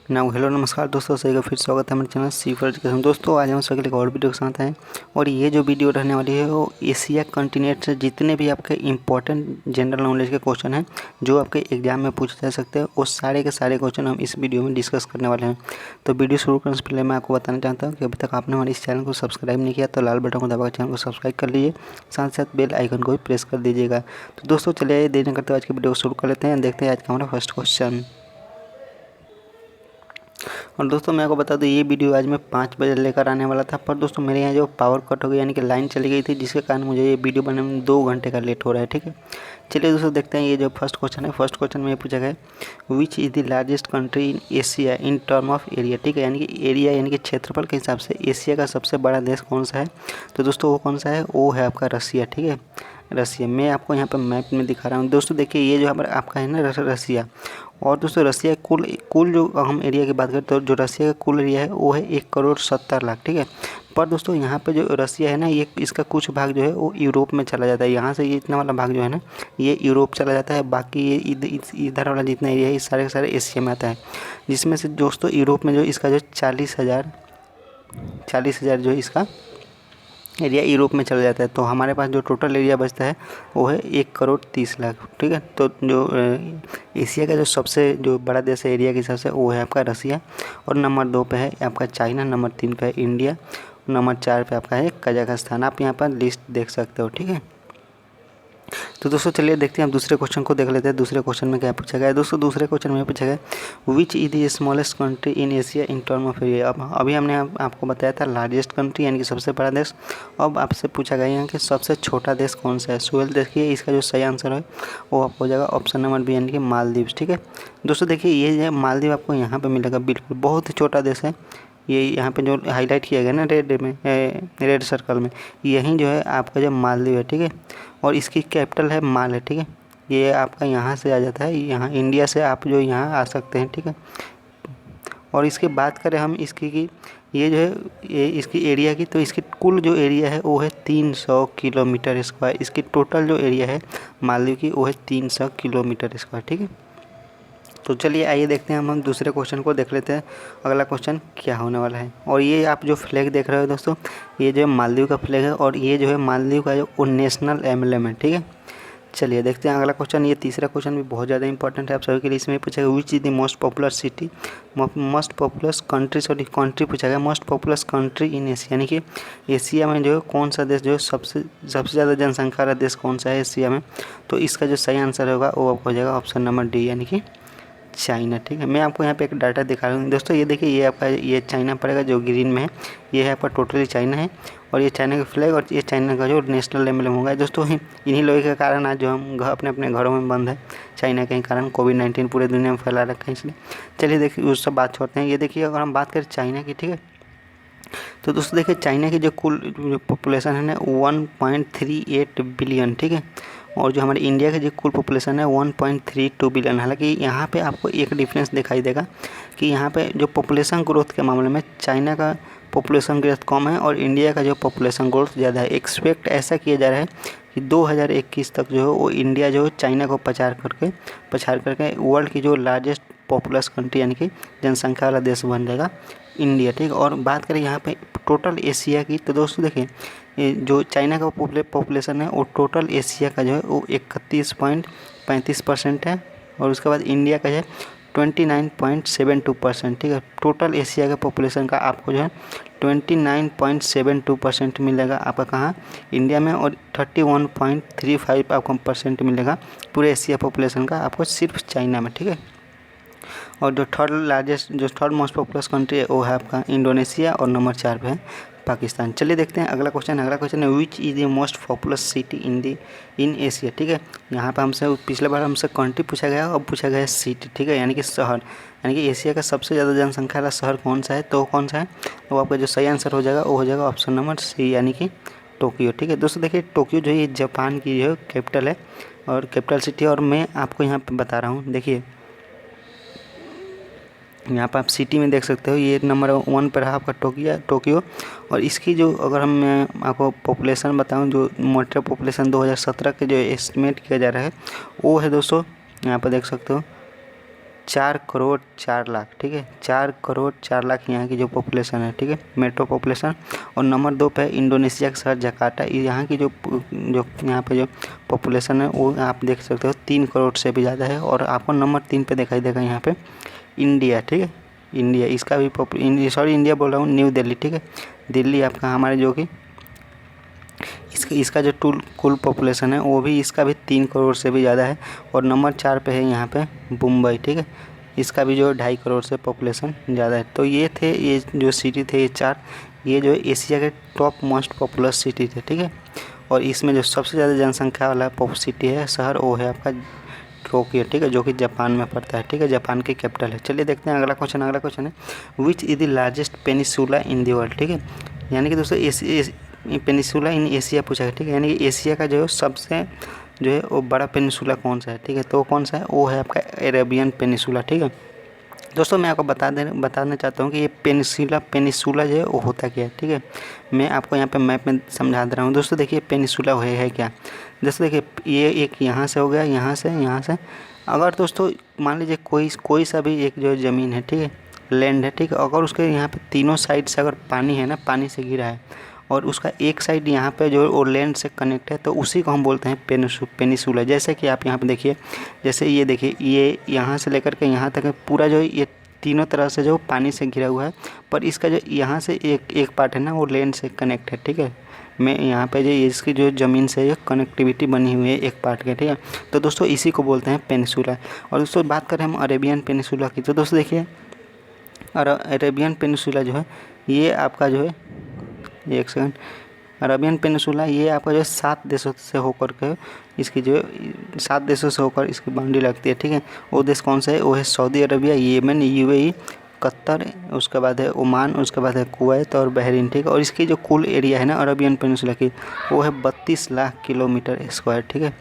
Now hello नमस्कार दोस्तों, सही का फिर स्वागत है हमारे चैनल सी फॉर एजुकेशन। दोस्तों आज हम सभी के लिए और वीडियो के साथ हैं और ये जो वीडियो रहने वाली है वो एशिया कॉन्टिनेंट से जितने भी आपके इंपॉर्टेंट जनरल नॉलेज के क्वेश्चन हैं जो आपके एग्जाम में पूछे जा सकते हैं, वो सारे के सारे क्वेश्चन हम इस वीडियो में डिस्कस करने वाले हैं। तो वीडियो शुरू करने से पहले मैं आपको बताना चाहता हूँ कि अभी तक आपने हमारे इस चैनल को सब्सक्राइब नहीं किया तो लाल बटन को दबाकर चैनल को सब्सक्राइब कर लीजिए, साथ साथ बेल आइकन को भी प्रेस कर दीजिएगा। तो दोस्तों चलिए देर न करते हुए आज की वीडियो को शुरू कर लेते हैं। देखते हैं आज का हमारा फर्स्ट क्वेश्चन। और दोस्तों मैं आपको बता दूं ये वीडियो आज मैं 5 बजे लेकर आने वाला था, पर दोस्तों मेरे यहाँ जो पावर कट हो गई यानी कि लाइन चली गई थी, जिसके कारण मुझे ये वीडियो बनने में 2 घंटे का लेट हो रहा है। ठीक है, चलिए दोस्तों देखते हैं ये जो फर्स्ट क्वेश्चन है। फर्स्ट क्वेश्चन में ये पूछा गया है which is the largest country in Asia in term of area. ठीक है, यानी कि एरिया यानी कि क्षेत्रफल के हिसाब से एशिया का सबसे बड़ा देश कौन सा है। तो दोस्तों वो कौन सा है, वो है आपका रसिया। ठीक है, रसिया। मैं आपको यहाँ पर मैप में दिखा रहा हूँ दोस्तों। देखिए ये जो हमारा आपका है ना रसिया, और दोस्तों रसिया कुल कुल जो हम एरिया की बात करें तो जो रसिया का कुल एरिया है वो है 1,70,00,000। ठीक है, पर दोस्तों यहाँ पे जो रसिया है ना, ये इसका कुछ भाग जो है वो यूरोप में चला जाता है। यहाँ से ये इतना वाला भाग जो है ना ये यूरोप चला जाता है, बाकी ये इधर वाला जितना एरिया है ये सारे के सारे एशिया में आता है। जिसमें से दोस्तों यूरोप में जो इसका जो 40,000 जो इसका एरिया यूरोप में चला जाता है। तो हमारे पास जो टोटल एरिया बचता है वो है 1,30,00,000। ठीक है, तो जो एशिया का जो सबसे जो बड़ा देश है एरिया के हिसाब से वो है आपका रसिया, और नंबर 2 पे है आपका चाइना, नंबर 3 पे है इंडिया, नंबर 4 पे आपका है कजाकिस्तान। आप यहाँ पर लिस्ट देख सकते हो। ठीक है, तो दोस्तों चलिए देखते हैं हम दूसरे क्वेश्चन को देख लेते हैं। दूसरे क्वेश्चन में क्या पूछा गया है दोस्तों। दूसरे क्वेश्चन में पूछा गया which is the smallest country in Asia in term of area. अब अभी हमने आपको बताया था लार्जेस्ट कंट्री यानी कि सबसे बड़ा देश। अब आपसे पूछा गया है कि सबसे छोटा देश कौन सा है। सोहेल देखिए इसका जो सही आंसर है वो आपको हो जाएगा ऑप्शन नंबर बी यानी कि मालदीव। ठीक है, दोस्तों देखिए ये जो मालदीव आपको यहाँ पर मिलेगा, बिल्कुल बहुत ही छोटा देश है। ये यहाँ पे जो हाईलाइट किया गया ना रेड सर्कल में, यहीं जो है आपका जो मालदीव है। ठीक है, और इसकी कैपिटल है माल है। ठीक है, ये आपका यहाँ से आ जाता है, यहाँ इंडिया से आप जो यहाँ आ सकते हैं। ठीक है, और इसकी बात करें हम इसकी कि ये जो है ये इसकी एरिया की, तो इसकी कुल जो एरिया है वो है 300 किलोमीटर स्क्वायर। इसकी टोटल जो एरिया है मालदीव की वो है 300 किलोमीटर स्क्वायर। ठीक है, तो चलिए आइए देखते हैं हम दूसरे क्वेश्चन को देख लेते हैं अगला क्वेश्चन क्या होने वाला है। और ये आप जो फ्लैग देख रहे हो दोस्तों, ये जो है मालदीव का फ्लैग है और ये जो है मालदीव का जो नेशनल एम्बलम है। ठीक है, चलिए देखते हैं अगला क्वेश्चन। ये तीसरा क्वेश्चन भी बहुत ज़्यादा इंपॉर्टेंट है आप सभी के लिए। इसमें पूछा गया which is the most popular city most popular country, sorry country पूछा गया most popular country in Asia, यानी कि एशिया में जो है कौन सा देश जो है सबसे ज़्यादा जनसंख्या वाला देश कौन सा है एशिया में। तो इसका जो सही आंसर होगा वो आपको हो जाएगा ऑप्शन नंबर डी यानी कि चाइना। ठीक है, मैं आपको यहाँ पे एक डाटा दिखा रहा हूँ दोस्तों। ये देखिए ये आपका ये चाइना पड़ेगा जो ग्रीन में है, ये है आपका टोटली चाइना है, और ये चाइना का फ्लैग और ये चाइना का जो नेशनल एम्बलम होगा दोस्तों। इन्हीं लोगों के कारण आज जो हम अपने अपने घरों में बंद है, चाइना के कारण कोविड-19 पूरे दुनिया में फैला रखा है इसलिए। चलिए देखिए उस सब बात छोड़ते हैं। ये देखिए अगर हम बात करें चाइना की, ठीक है, तो दोस्तों देखिए चाइना की जो कुल पॉपुलेशन है ना 1.38 बिलियन। ठीक है, और जो हमारे इंडिया की जो कुल पॉपुलेशन है 1.32 बिलियन। हालांकि यहाँ पे आपको एक डिफरेंस दिखाई देगा कि यहाँ पे जो पॉपुलेशन ग्रोथ के मामले में चाइना का पॉपुलेशन ग्रोथ कम है और इंडिया का जो पॉपुलेशन ग्रोथ ज़्यादा है। एक्सपेक्ट ऐसा किया जा रहा है कि 2021 तक जो है वो इंडिया जो है चाइना को पछाड़ करके वर्ल्ड की जो लार्जेस्ट पॉपुलस कंट्री यानी कि जनसंख्या वाला देश बन जाएगा इंडिया। ठीक, और बात करें यहाँ पे टोटल एशिया की, तो दोस्तों देखिए जो चाइना का पॉपुलेशन है वो टोटल एशिया का जो है वो 31.35% है, और उसके बाद इंडिया का जो है 29.72%। ठीक है, टोटल एशिया के पॉपुलेशन का आपको जो है 29.72% मिलेगा आपका कहाँ, इंडिया में, और 31.35 आपको परसेंट मिलेगा पूरे एशिया पॉपुलेशन का आपको सिर्फ चाइना में। ठीक है, और जो थर्ड मोस्ट पॉपुलस कंट्री है वो है आपका इंडोनेशिया, और नंबर 4 पे है पाकिस्तान। चलिए देखते हैं अगला क्वेश्चन। अगला क्वेश्चन है which is the most populous city in Asia. ठीक है, यहाँ पे हमसे पिछले बार हमसे कंट्री पूछा गया, अब पूछा गया है सिटी। ठीक है, यानी कि शहर, यानी कि एशिया का सबसे ज़्यादा जनसंख्या वाला शहर कौन सा है, तो कौन सा है, तो आपका जो सही आंसर हो जाएगा वो हो जाएगा ऑप्शन नंबर सी यानी कि टोक्यो। ठीक है, दोस्तों देखिए टोक्यो जो है जापान की जो कैपिटल है और कैपिटल सिटी, और मैं आपको यहाँ पर बता रहा हूँ। देखिए यहाँ पर आप सिटी में देख सकते हो ये नंबर 1 पर रहा आपका टोक्यो, और इसकी जो अगर हम आपको पॉपुलेशन बताऊं, जो मोटर पॉपुलेशन 2017 के जो एस्टिमेट किया जा रहा है वो है दोस्तों, यहाँ पर देख सकते हो 4 करोड़ 4 लाख, ठीक है, 4 करोड़ 4 लाख यहाँ की जो पॉपुलेशन है, ठीक है, मेट्रो पॉपुलेशन। और नंबर 2 पे इंडोनेशिया का शहर जकार्ता, यहाँ की जो यहाँ पे जो पॉपुलेशन है वो आप देख सकते हो 3 करोड़ से भी ज़्यादा है। और आपको नंबर 3 पे दिखाई देगा यहाँ पे इंडिया, ठीक है, इंडिया, इसका भी इंडिया बोल रहा हूँ, न्यू दिल्ली, ठीक है, दिल्ली आपका हमारे जो कि इसका जो कुल पॉपुलेशन है वो भी इसका भी 3 करोड़ से भी ज़्यादा है। और नंबर 4 पे है यहाँ पे मुंबई, ठीक है, इसका भी जो 2.5 करोड़ से पॉपुलेशन ज़्यादा है। तो ये थे, ये जो सिटी थे, ये 4, ये जो एशिया के टॉप मोस्ट पॉपुलस सिटी थे, ठीक है। और इसमें जो सबसे ज़्यादा जनसंख्या वाला सिटी है, शहर, वो है आपका टोक्यो, ठीक है, जो कि जापान में पड़ता है, ठीक है, जापान की कैपिटल है। चलिए देखते हैं अगला क्वेश्चन है which is the largest peninsula in the world, ठीक है, यानी कि दोस्तों पेनिसुला इन एशिया पूछा है, ठीक है, यानी कि एशिया का जो सबसे जो है वो बड़ा पेनिसुला कौन सा है, ठीक है, तो कौन सा है, वो है आपका अरेबियन पेनिसुला, ठीक है। दोस्तों मैं आपको बताना चाहता हूँ कि ये पेनिसुला जो है वो होता क्या है, ठीक है। मैं आपको यहाँ पे मैप में समझा दे रहा हूँ। दोस्तों देखिए पेनिसुला है क्या। दोस्तों देखिए ये एक यहाँ से हो गया, यहाँ से अगर दोस्तों मान लीजिए कोई सा भी एक जो ज़मीन है, ठीक है, लैंड है, ठीक है, अगर उसके यहाँ पे तीनों साइड से अगर पानी है ना, पानी से घिरा है और उसका एक साइड यहाँ पे जो वो लैंड से कनेक्ट है, तो उसी को हम बोलते हैं पेनिसुला। जैसे कि आप यहाँ पे देखिए, जैसे ये देखिए, ये यहाँ से लेकर के यहाँ तक पूरा जो ये तीनों तरह से जो पानी से घिरा हुआ है, पर इसका जो यहाँ से एक पार्ट है ना वो लैंड से कनेक्ट है, ठीक है। मैं यहाँ पे जो इसकी जो ज़मीन से ये कनेक्टिविटी बनी हुई है एक पार्ट के, ठीक है। तो दोस्तों इसी को बोलते हैं पेनिसुला। और दोस्तों बात करें हम अरेबियन पेनिसुला की, तो दोस्तों देखिए अरेबियन पेनिसुला जो है ये आपका जो है, एक सेकंड, अरेबियन पेनिसुला ये आपका जो है 7 देशों से होकर के इसकी जो 7 देशों से होकर इसकी बाउंड्री लगती है, ठीक है। वो देश कौन सा है, वो है Saudi Arabia, Yemen, UAE, Qatar, उसके बाद है ओमान, उसके बाद है कुवैत और बहरीन, ठीक है। और इसकी जो कुल एरिया है ना अरेबियन पेनिसुला की, वो है 32 लाख किलोमीटर स्क्वायर, ठीक है।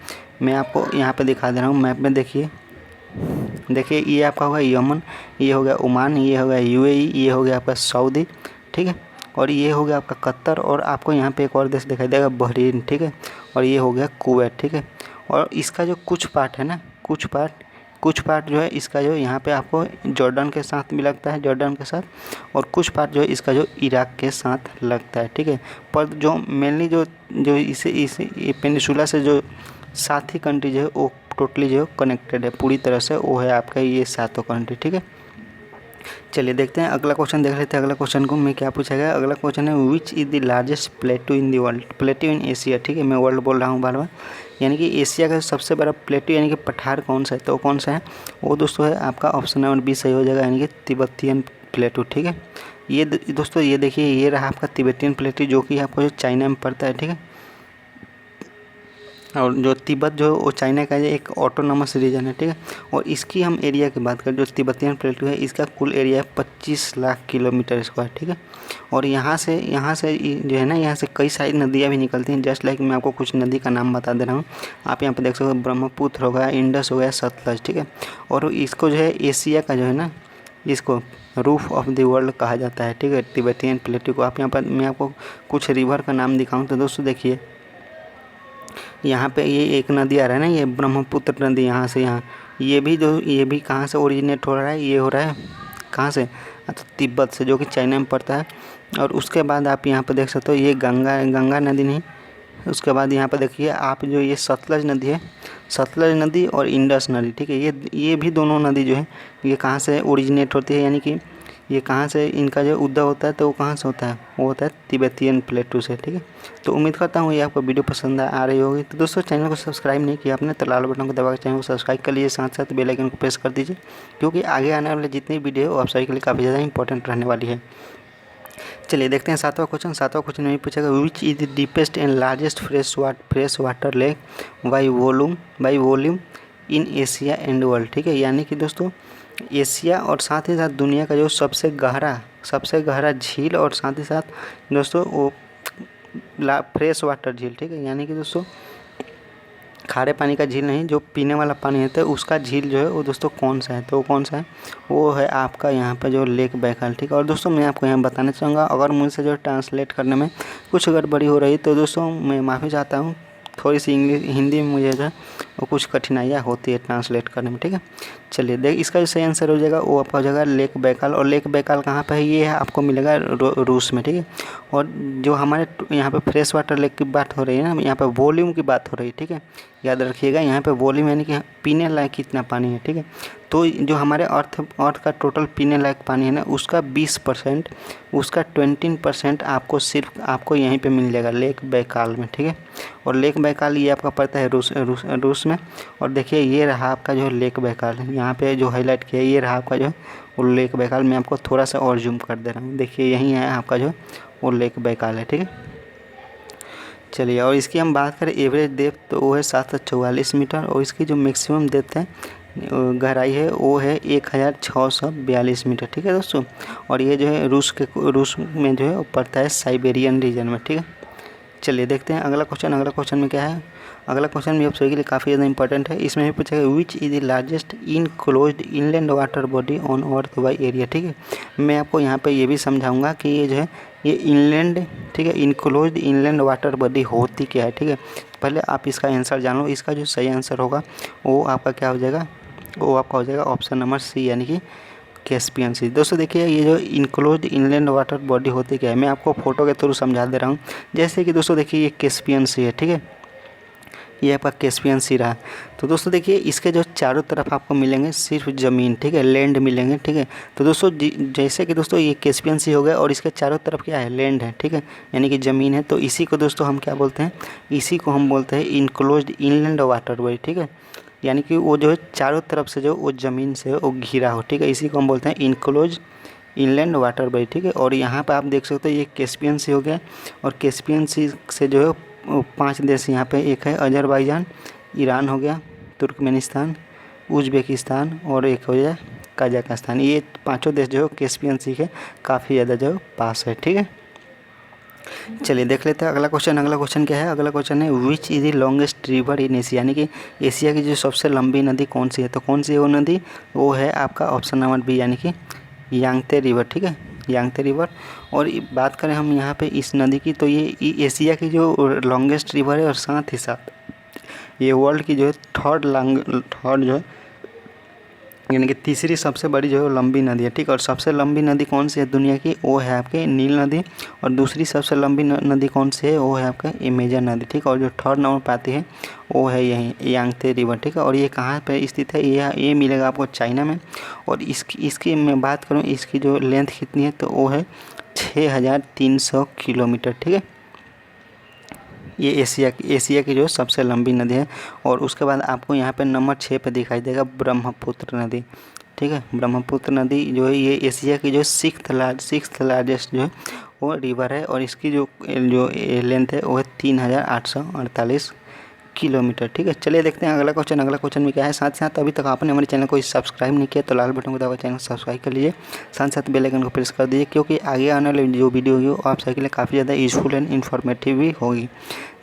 मैं आपको यहाँ पे दिखा दे रहा हूँ मैप में, देखिए ये आपका होगा यमन, ये हो गया ओमान, ये हो गया यूएई, ये हो गया आपका सऊदी, ठीक है, और ये हो गया आपका कतर, और आपको यहाँ पे एक और देश दिखाई देगा बहरीन, ठीक है, और ये हो गया कुवैत, ठीक है। और इसका जो कुछ पार्ट है ना, कुछ पार्ट जो है इसका जो यहाँ पे आपको जॉर्डन के साथ भी लगता है, जॉर्डन के साथ, और कुछ पार्ट जो है इसका जो इराक के साथ लगता है, ठीक है। पर जो मेनली जो इसे पेनिसुला से जो 7 ही कंट्री जो है वो टोटली जो कनेक्टेड है पूरी तरह से, वो है आपका ये 7 कंट्री, ठीक है। चलिए देखते हैं अगला क्वेश्चन, देख लेते हैं अगला क्वेश्चन को मैं क्या पूछा गया। अगला क्वेश्चन है which is the largest प्लेटू in the world, प्लेटू in Asia, ठीक है, मैं वर्ल्ड बोल रहा हूँ बार बार, यानी कि एशिया का सबसे बड़ा प्लेटू यानी कि पठार कौन सा है, तो कौन सा है, वो दोस्तों है आपका ऑप्शन नंबर बी सही हो जाएगा, यानी कि तिब्बतियन प्लेटू, ठीक है। ये दोस्तों ये देखिए, ये रहा आपका तिब्बतियन प्लेटू जो कि आपको जो चाइना में पड़ता है, ठीक है। और जो तिब्बत जो वो चाइना का एक ऑटोनॉमस रीजन है, ठीक है। और इसकी हम एरिया की बात करें, जो तिब्बतियन प्लेटू है इसका कुल एरिया है 25 लाख किलोमीटर स्क्वायर, ठीक है। और यहाँ से जो है ना, यहाँ से कई सारी नदियाँ भी निकलती हैं, जस्ट लाइक मैं आपको कुछ नदी का नाम बता दे रहा हूँ। आप यहाँ पर देख सकते हो, ब्रह्मपुत्र हो गया, इंडस हो गया, सतलज, ठीक है। और इसको जो है एशिया का जो है ना, इसको रूफ ऑफ द वर्ल्ड कहा जाता है, ठीक है, तिब्बतियन प्लेटू को। आप यहाँ पर मैं आपको कुछ रिवर का नाम दिखाऊँ तो दोस्तों देखिए, यहाँ पे ये एक नदी आ रहा है ना, ये ब्रह्मपुत्र नदी, यहाँ से यहाँ ये भी कहाँ से ओरिजिनेट हो रहा है, ये हो रहा है कहाँ से, तो तिब्बत से, जो कि चाइना में पड़ता है। और उसके बाद आप यहाँ पे देख सकते हो, ये गंगा नदी नहीं, उसके बाद यहाँ पर देखिए आप जो ये सतलज नदी है, सतलज नदी और इंडस नदी, ठीक है, ये भी दोनों नदी जो है ये कहाँ से ओरिजिनेट होती है, यानी कि ये कहाँ से इनका जो उद्भव होता है, तो वो कहाँ से होता है, वो होता है तिब्बतियन प्लेटू से, ठीक है। तो उम्मीद करता हूँ ये आपको वीडियो पसंद आ रही होगी। तो दोस्तों चैनल को सब्सक्राइब नहीं किया आपने तो लाल बटन को दबा के चैनल को सब्सक्राइब कर लीजिए, साथ साथ बेल आइकन को प्रेस कर दीजिए, क्योंकि आगे आने वाले जितनी वीडियो है वो आप सभी के लिए काफ़ी ज़्यादा इंपॉर्टेंट रहने वाली है। चलिए देखते हैं सातवां क्वेश्चन में पूछेगा विच is the deepest and largest fresh water lake by volume in Asia and world, ठीक है, यानी कि दोस्तों एशिया और साथ ही साथ दुनिया का जो सबसे गहरा झील, और साथ ही साथ दोस्तों वो फ्रेश वाटर झील, ठीक है, यानी कि दोस्तों खारे पानी का झील नहीं, जो पीने वाला पानी है तो उसका झील जो है वो दोस्तों कौन सा है, तो कौन सा है, वो है आपका यहाँ पर जो लेक बैकाल, ठीक है। और दोस्तों मैं आपको यहाँ बताना चाहूँगा, अगर मुझसे जो ट्रांसलेट करने में कुछ गड़बड़ी हो रही तो दोस्तों मैं माफ़ी चाहता हूँ, थोड़ी सी इंग्लिश हिंदी में मुझे जो और कुछ कठिनाइयाँ होती है ट्रांसलेट करने में, ठीक है। चलिए देख, इसका जो सही आंसर हो जाएगा वो आपका हो जाएगा लेक बैकाल। और लेक बैकाल कहाँ पे है, ये है आपको मिलेगा रूस में, ठीक है। और जो हमारे यहाँ पे फ्रेश वाटर लेक की बात हो रही है ना, यहाँ पे वॉल्यूम की बात हो रही है, ठीक है। याद रखिएगा, यहाँ पे वॉल्यूम यानी कि पीने लायक कितना पानी है, ठीक है। तो जो हमारे अर्थ का टोटल पीने लायक पानी है ना, उसका 20%, उसका 20% आपको सिर्फ आपको यहीं पे मिल जाएगा लेक बैकाल में, ठीक है। और लेक बैकाल ये आपका पड़ता है रूस में। और देखिए ये रहा आपका जो लेक बैकाल है, यहाँ पे जो हाईलाइट किया है ये रहा आपका जो वो लेक बैकाल। मैं आपको थोड़ा सा और जूम कर दे रहा हूँ, देखिए यहीं है आपका जो वो लेक बैकाल है, ठीक है। चलिए, और इसकी हम बात करें एवरेज डेप्थ तो वो है 744 मीटर। और इसकी जो मैक्सिमम डेप्थ है गहराई है वो है 1642 मीटर, ठीक है दोस्तों। और ये जो है रूस में जो है वो पड़ता है साइबेरियन रीजन में, ठीक है। चलिए देखते हैं अगला क्वेश्चन। अगला क्वेश्चन में क्या है, अगला क्वेश्चन भी आप सभी के लिए काफ़ी ज़्यादा इंपॉर्टेंट है। इसमें भी पूछेगा विच is the largest enclosed inland water body on earth by area, ठीक है। मैं आपको यहाँ पे ये भी समझाऊंगा कि ये जो है ये इनलैंड, ठीक है, इनक्लोज्ड इनलैंड वाटर बॉडी होती क्या है, ठीक है। पहले आप इसका आंसर जान लो। इसका जो सही आंसर होगा वो आपका क्या हो जाएगा, वो आपका हो जाएगा ऑप्शन नंबर सी, यानी कि कैस्पियन सी। दोस्तों देखिए ये जो इनक्लोज्ड इनलैंड वाटर बॉडी होती क्या है, मैं आपको फोटो के थ्रू समझा दे रहा हूँ। जैसे कि दोस्तों देखिए ये कैस्पियन सी है, ठीक है, ये आपका कैस्पियन सी रहा। तो दोस्तों देखिए इसके जो चारों तरफ आपको मिलेंगे सिर्फ ज़मीन, ठीक है, लैंड मिलेंगे, ठीक है। तो दोस्तों जैसे कि दोस्तों ये कैस्पियन सी हो गया और इसके चारों तरफ क्या है, लैंड है, ठीक है, यानी कि ज़मीन है। तो इसी को दोस्तों हम क्या बोलते हैं, इसी को हम बोलते हैं इनक्लोज्ड इनलैंड वाटर बॉडी, ठीक है। यानी कि वो जो है चारों तरफ से जो वो ज़मीन से वो घिरा हो, ठीक है, इसी को हम बोलते हैं इनक्लोज इनलैंड वाटर बॉडी, ठीक है। और यहाँ पे आप देख सकते हो ये कैस्पियन सी हो गया। और कैस्पियन सी से जो है 5 देश यहाँ पे, एक है अजरबैजान, ईरान हो गया, तुर्कमेनिस्तान, उज़्बेकिस्तान और एक हो गया कजाकिस्तान। ये 5 देश जो है कैस्पियन सी के काफ़ी ज़्यादा जो पास है, ठीक है। चलिए देख लेते हैं अगला क्वेश्चन। अगला क्वेश्चन क्या है, अगला क्वेश्चन है which is the longest river in Asia, यानी कि एशिया की जो सबसे लंबी नदी कौन सी है। तो कौन सी है वो नदी, वो है आपका ऑप्शन नंबर बी, यानी कि यांगत्से रिवर, ठीक है, यांगत्से रिवर। और बात करें हम यहाँ पे इस नदी की, तो ये एशिया की जो लॉन्गेस्ट रिवर है और साथ ही साथ ये वर्ल्ड की जो है थर्ड जो है यानी कि तीसरी सबसे बड़ी जो है लंबी नदी है, ठीक है। और सबसे लंबी नदी कौन सी है दुनिया की, वो है आपके नील नदी। और दूसरी सबसे लंबी नदी कौन सी है, वो है आपका अमेजन नदी, ठीक है। और जो थर्ड नंबर पर आती है वो है यही यांगत्से रिवर, ठीक है। और ये कहाँ पे स्थित है, ये मिलेगा आपको चाइना में। और इसकी मैं बात करूँ इसकी जो लेंथ कितनी है, तो वो है 6300 किलोमीटर, ठीक है। ये एशिया की जो सबसे लंबी नदी है। और उसके बाद आपको यहाँ पे नंबर 6 पे दिखाई देगा ब्रह्मपुत्र नदी, ठीक है। ब्रह्मपुत्र नदी जो है ये एशिया की जो सिक्स्थ लार्जेस्ट जो है वो रिवर है। और इसकी जो लेंथ है वो है 3848 किलोमीटर, ठीक है। चलिए देखते हैं अगला क्वेश्चन। अगला क्वेश्चन में क्या है, साथ साथ अभी तक आपने हमारे चैनल को सब्सक्राइब नहीं किया तो लाल बटन को दबा चैनल को सब्सक्राइब कर लीजिए, साथ साथ बेल आइकन को प्रेस कर दीजिए, क्योंकि आगे आने वाली जो वीडियो होगी वो आप सभी के लिए काफ़ी ज़्यादा यूजफुल एंड इन्फॉर्मेटिव भी होगी।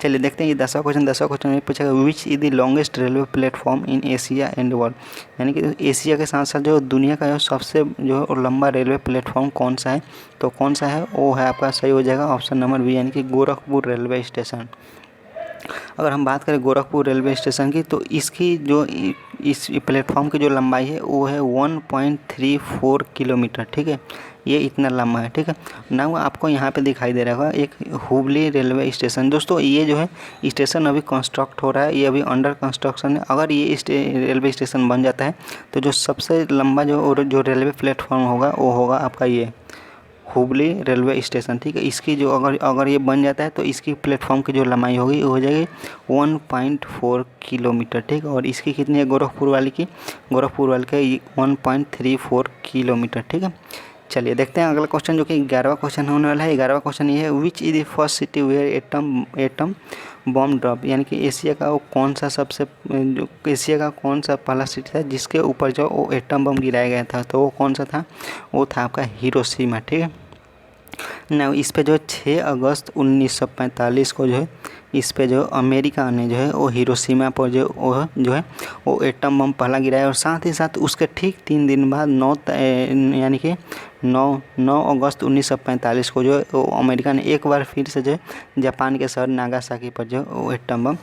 चलिए देखते हैं ये 10वां क्वेश्चन में पूछेगा विच is the longest railway platform in Asia and world, यानी कि एशिया के साथ साथ जो दुनिया का जो सबसे जो लंबा रेलवे प्लेटफॉर्म कौन सा है। तो कौन सा है, वो है आपका सही हो जाएगा ऑप्शन नंबर बी, यानी कि गोरखपुर रेलवे स्टेशन। अगर हम बात करें गोरखपुर रेलवे स्टेशन की, तो इसकी जो इस प्लेटफॉर्म की जो लंबाई है वो है 1.34 किलोमीटर, ठीक है, ये इतना लंबा है, ठीक है ना। वो आपको यहाँ पे दिखाई दे रहा होगा एक हुबली रेलवे स्टेशन। दोस्तों ये जो है स्टेशन अभी कंस्ट्रक्ट हो रहा है, ये अभी अंडर कंस्ट्रक्शन है। अगर ये रेलवे स्टेशन बन जाता है तो जो सबसे लंबा जो रेलवे प्लेटफॉर्म होगा वो होगा आपका ये हुबली रेलवे स्टेशन, ठीक है। इसकी जो अगर ये बन जाता है तो इसकी प्लेटफॉर्म की जो लंबाई होगी वो हो जाएगी 1.4 किलोमीटर, ठीक है। और इसकी कितनी है गोरखपुर वाली की 1.34 किलोमीटर, ठीक है। चलिए देखते हैं अगला क्वेश्चन, जो कि 11वां क्वेश्चन होने वाला है। 11वां क्वेश्चन ये है which is the first city where atom bomb drop, यानी कि एशिया का वो कौन सा एशिया का कौन सा पहला सिटी था जिसके ऊपर जो वो एटम बम गिराया गया था। तो वो कौन सा था, वो था आपका हिरोशिमा, ठीक है ना। इस पे जो 6 अगस्त 1945 को जो है इस पे जो अमेरिका ने जो है वो हिरोशिमा पर जो है वो एटम बम पहला गिराया। और साथ ही साथ उसके ठीक 3 दिन बाद 9 अगस्त 1945 को जो है वो अमेरिका ने एक बार फिर से जो है जापान के शहर नागासाकी पर जो वो एटम बम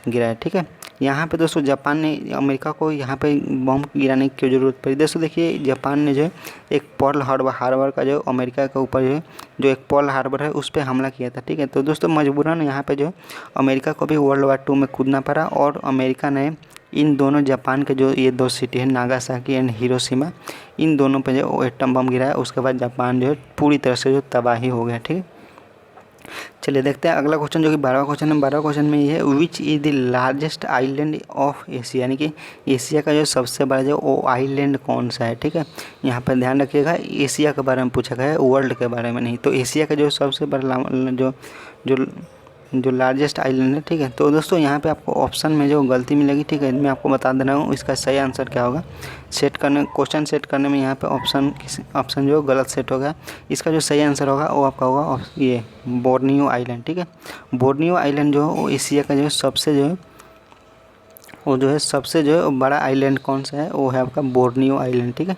गिराया, ठीक है। यहाँ पे दोस्तों जापान ने अमेरिका को यहाँ पे बम गिराने की क्यों ज़रूरत पड़ी। दोस्तों देखिए जापान ने जो है एक पर्ल हार्बर का जो अमेरिका के ऊपर जो है जो एक पर्ल हार्बर है उस पर हमला किया था, ठीक है। तो दोस्तों मजबूरन यहाँ पे जो है अमेरिका को भी वर्ल्ड वार 2 में कूदना पड़ा और अमेरिका ने इन दोनों जापान के जो ये 2 सिटी है नागासाकी एंड हिरोशिमा, इन दोनों पे जो एटम बम गिराया उसके बाद जापान जो है पूरी तरह से जो तबाही हो गया, ठीक है। चलिए देखते हैं अगला क्वेश्चन जो कि 12वां क्वेश्चन है। 12वां क्वेश्चन में ये है which is the largest island of Asia, यानी कि एशिया का जो सबसे बड़ा जो वो आइलैंड कौन सा है, ठीक है। यहाँ पर ध्यान रखिएगा एशिया के बारे में पूछा गया है, वर्ल्ड के बारे में नहीं। तो एशिया का जो सबसे बड़ा जो लार्जेस्ट आइलैंड है, ठीक है। तो दोस्तों यहाँ पे आपको ऑप्शन में जो गलती मिलेगी, ठीक है, मैं आपको बता दे रहा हूँ इसका सही आंसर क्या होगा। क्वेश्चन सेट करने में यहाँ पे ऑप्शन जो गलत सेट होगा। इसका जो सही आंसर होगा वो आपका होगा ये बोर्नियो आइलैंड, ठीक है। बोर्नियो आइलैंड जो है वो एशिया का जो है सबसे जो है बड़ा आइलैंड कौन सा है, वो है आपका बोर्नियो आइलैंड, ठीक है।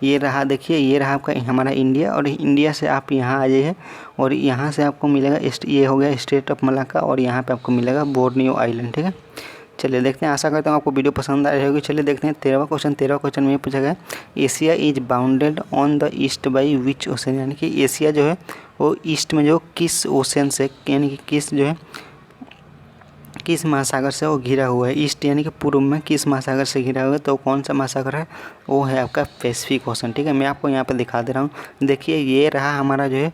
ये रहा, देखिए ये रहा आपका हमारा इंडिया, और इंडिया से आप यहाँ आ जाइए और यहाँ से आपको मिलेगा ये हो गया स्टेट ऑफ मलाक्का और यहाँ पे आपको मिलेगा बोर्नियो आइलैंड, ठीक है। चलिए देखते हैं, आशा करता हूँ आपको वीडियो पसंद आ रही होगी। चलिए देखते हैं 13वां क्वेश्चन में ये पूछा गया Asia is bounded on the east by which ocean, यानी कि एशिया जो है वो ईस्ट में जो किस ओशन से, यानी कि किस महासागर से वो घिरा हुआ है। ईस्ट यानी कि पूर्व में किस महासागर से घिरा हुआ है, तो कौन सा महासागर है, वो है आपका पैसिफिक ओशन, ठीक है। मैं आपको यहाँ पे दिखा दे रहा हूँ, देखिए ये रहा हमारा जो है,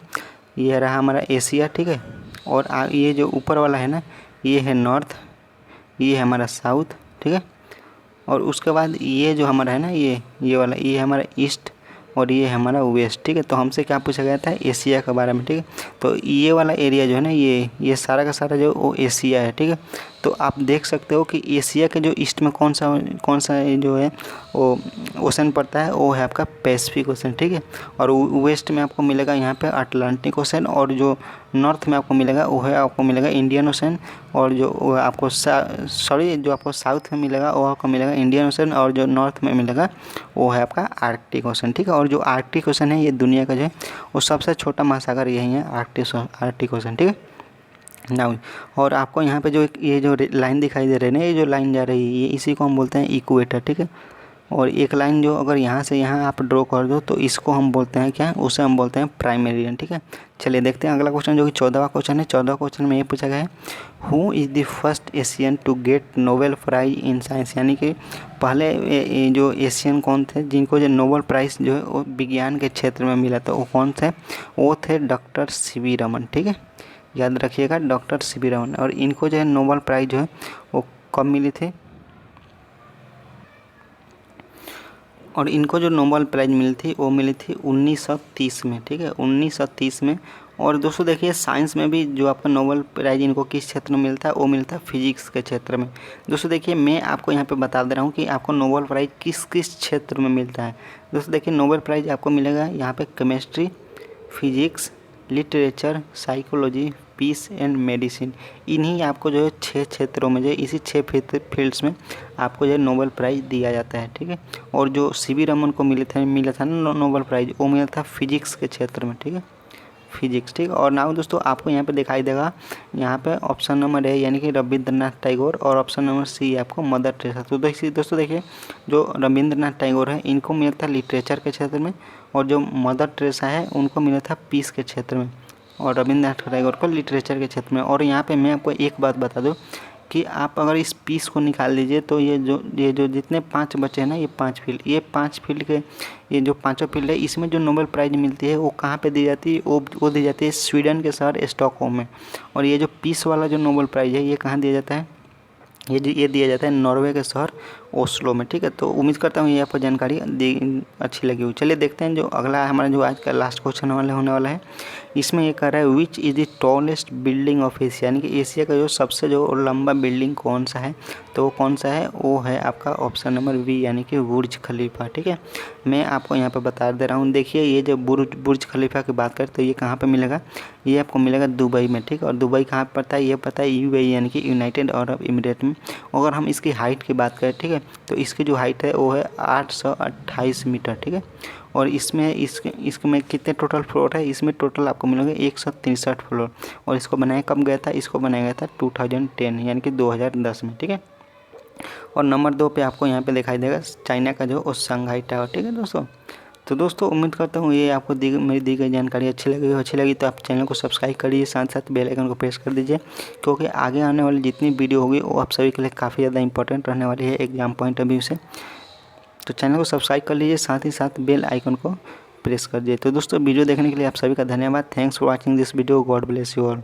ये रहा हमारा एशिया, ठीक है। और ये जो ऊपर वाला है ना, ये है नॉर्थ, ये है हमारा साउथ, ठीक है। और उसके बाद ये जो हमारा है ना, ये वाला, ये हमारा ईस्ट और ये हमारा वेस्ट, ठीक है। तो हमसे क्या पूछा गया था, एशिया के बारे में, ठीक है। तो ये वाला एरिया जो है ना, ये सारा का सारा जो वो एशिया है, ठीक है। तो आप देख सकते हो कि एशिया के जो ईस्ट में कौन सा जो है वो ओशन पड़ता है, वो है आपका पैसिफिक ओशन, ठीक है। और वेस्ट में आपको मिलेगा यहाँ पे अटलांटिक ओशन, और जो नॉर्थ में आपको मिलेगा वो है आपको मिलेगा इंडियन ओशन, और जो आपको जो आपको साउथ में मिलेगा वो आपको मिलेगा इंडियन ओशन, और जो नॉर्थ में मिलेगा वो है आपका आर्कटिक ओशन, ठीक है। और जो आर्कटिक ओशन है ये दुनिया का जो है वो सबसे छोटा महासागर यही है, आर्कटिक ओशन, ठीक है ना। और आपको यहाँ पे जो ये जो लाइन दिखाई दे रही है ना, ये जो लाइन जा रही है ये इसी को हम बोलते हैं इक्वेटर, ठीक है। और एक लाइन जो अगर यहाँ से यहाँ आप ड्रॉ कर दो तो इसको हम बोलते हैं क्या, उसे हम बोलते हैं प्राइम मेरिडियन, ठीक है। चलिए देखते हैं अगला क्वेश्चन जो कि 14वां क्वेश्चन है। 14वां क्वेश्चन में ये पूछा गया है who is the first Asian to get Nobel prize in science, यानी कि पहले जो एशियन कौन थे जिनको जो नोबेल प्राइज़ जो है वो विज्ञान के क्षेत्र में मिला था, वो कौन थे, वो थे डॉक्टर सी.वी. रमन, ठीक है। याद रखिएगा डॉक्टर सी.वी. रमन। और इनको जो है नोबेल प्राइज़ जो है वो कब मिली थी, और इनको जो नोबेल प्राइज़ मिली थी वो मिली थी 1930 में, ठीक है, 1930 में। और दोस्तों देखिए साइंस में भी जो आपका नोबेल प्राइज़ इनको किस क्षेत्र में मिलता है, वो मिलता है फिजिक्स के क्षेत्र में। दोस्तों देखिए मैं आपको यहाँ पे बता दे रहा हूँ कि आपको नोबेल प्राइज़ किस किस क्षेत्र में मिलता है। दोस्तों देखिए नोबेल प्राइज़ आपको मिलेगा यहाँ पे chemistry, physics, literature, psychology, peace and medicine, इन्हीं आपको जो है 6 क्षेत्रों में जो है इसी 6 फील्ड्स में आपको जो है नोबेल प्राइज़ दिया जाता है, ठीक है। और जो सी.वी. रमन को मिला था ना नोबेल प्राइज़, वो मिला था फिजिक्स के क्षेत्र में, ठीक है, फिजिक्स, ठीक। और नाउ दोस्तों आपको यहाँ पे दिखाई देगा, यहाँ पे ऑप्शन नंबर है यानी कि रविंद्रनाथ टैगोर, और ऑप्शन नंबर सी आपको मदर टेरेसा। तो दोस्तों देखिए जो रविंद्रनाथ टैगोर है इनको मिला था लिटरेचर के क्षेत्र में, और जो मदर टेरेसा है उनको मिला था पीस के क्षेत्र में, और रविंद्रनाथ टैगोर को लिटरेचर के क्षेत्र में। और यहाँ पे मैं आपको एक बात बता दूँ कि आप अगर इस पीस को निकाल दीजिए तो ये जो जितने 5 बचे हैं ना, ये 5 फील्ड के ये जो 5 फील्ड है, इसमें जो नोबेल प्राइज़ मिलती है वो कहाँ पे दी जाती है, वो दी जाती है स्वीडन के शहर स्टॉकहोम में। और ये जो पीस वाला जो नोबेल प्राइज़ है ये कहाँ दिया जाता है, ये दिया जाता है नॉर्वे के शहर ओस्लो में, ठीक है। तो उम्मीद करता हूँ ये आपको जानकारी अच्छी लगी हो। चलिए देखते हैं जो अगला हमारा जो आज का लास्ट क्वेश्चन होने वाला है। इसमें ये कह रहा है which is the tallest building of Asia, यानी कि एशिया का जो सबसे जो लंबा बिल्डिंग कौन सा है, तो वो कौन सा है, वो है आपका ऑप्शन नंबर बी यानी कि बुर्ज खलीफा, ठीक है। मैं आपको यहाँ पे बता दे रहा हूँ, देखिए ये जो बुर्ज खलीफा की बात करें तो ये कहाँ पे मिलेगा, ये आपको मिलेगा दुबई में, ठीक है। और दुबई कहाँ पर पड़ता है, ये पता है UAE यानी कि यूनाइटेड अरब एमिरेट में। अगर हम इसकी हाइट की बात करें, ठीक है, तो इसकी जो हाइट है वो है 828 मीटर, ठीक है। और इसमें कितने टोटल फ्लोर है, इसमें टोटल आपको मिलेंगे 163 फ्लोर। और इसको बनाया कब गया था, इसको बनाया गया था 2010 यानी कि 2010 में, ठीक है। और नंबर 2 पे आपको यहाँ पे दिखाई देगा चाइना का जो शंघाई टावर। ठीक है दोस्तों, तो दोस्तों उम्मीद करता हूँ ये आपको मेरी दी गई जानकारी अच्छी लगी तो आप चैनल को सब्सक्राइब करिए, साथ साथ बेल आइकन को प्रेस कर दीजिए, क्योंकि आगे आने वाली जितनी वीडियो होगी वो आप सभी के लिए काफ़ी ज़्यादा इंपॉर्टेंट रहने वाली है एग्जाम पॉइंट ऑफ व्यू से। तो चैनल को सब्सक्राइब कर लीजिए, साथ ही साथ बेल आइकन को प्रेस कर दीजिए। तो दोस्तों वीडियो देखने के लिए आप सभी का धन्यवाद। Thanks for watching this video. God bless you all.